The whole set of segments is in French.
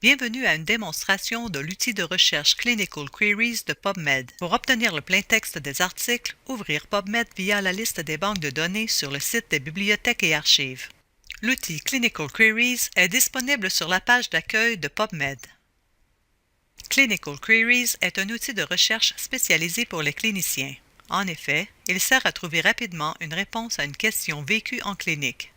Bienvenue à une démonstration de l'outil de recherche Clinical Queries de PubMed. Pour obtenir le plein texte des articles, ouvrir PubMed via la liste des banques de données sur le site des bibliothèques et archives. L'outil Clinical Queries est disponible sur la page d'accueil de PubMed. Clinical Queries est un outil de recherche spécialisé pour les cliniciens. En effet, il sert à trouver rapidement une réponse à une question vécue en clinique.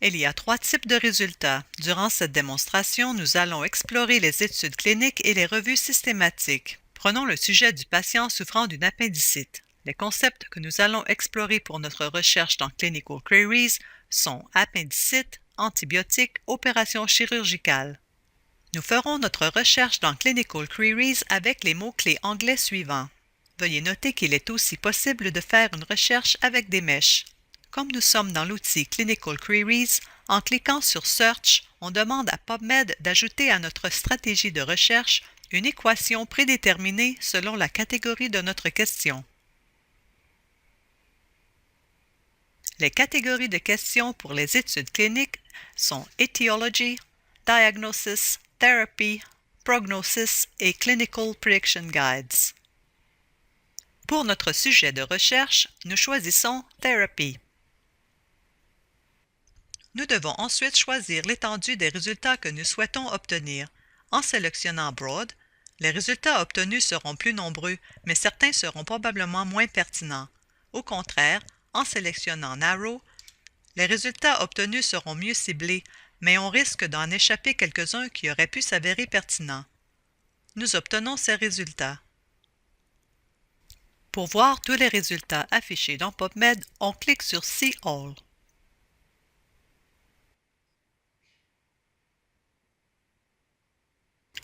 Il y a 3 types de résultats. Durant cette démonstration, nous allons explorer les études cliniques et les revues systématiques. Prenons le sujet du patient souffrant d'une appendicite. Les concepts que nous allons explorer pour notre recherche dans Clinical Queries sont appendicite, antibiotiques, opération chirurgicale. Nous ferons notre recherche dans Clinical Queries avec les mots-clés anglais suivants. Veuillez noter qu'il est aussi possible de faire une recherche avec des mèches. Comme nous sommes dans l'outil Clinical Queries, en cliquant sur Search, on demande à PubMed d'ajouter à notre stratégie de recherche une équation prédéterminée selon la catégorie de notre question. Les catégories de questions pour les études cliniques sont Etiology, Diagnosis, Therapy, Prognosis et Clinical Prediction Guides. Pour notre sujet de recherche, nous choisissons Therapy. Nous devons ensuite choisir l'étendue des résultats que nous souhaitons obtenir. En sélectionnant Broad, les résultats obtenus seront plus nombreux, mais certains seront probablement moins pertinents. Au contraire, en sélectionnant Narrow, les résultats obtenus seront mieux ciblés, mais on risque d'en échapper quelques-uns qui auraient pu s'avérer pertinents. Nous obtenons ces résultats. Pour voir tous les résultats affichés dans PubMed, on clique sur See All.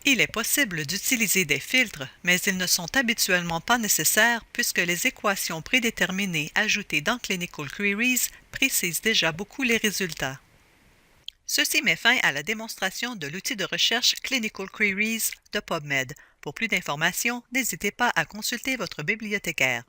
Il est possible d'utiliser des filtres, mais ils ne sont habituellement pas nécessaires puisque les équations prédéterminées ajoutées dans Clinical Queries précisent déjà beaucoup les résultats. Ceci met fin à la démonstration de l'outil de recherche Clinical Queries de PubMed. Pour plus d'informations, n'hésitez pas à consulter votre bibliothécaire.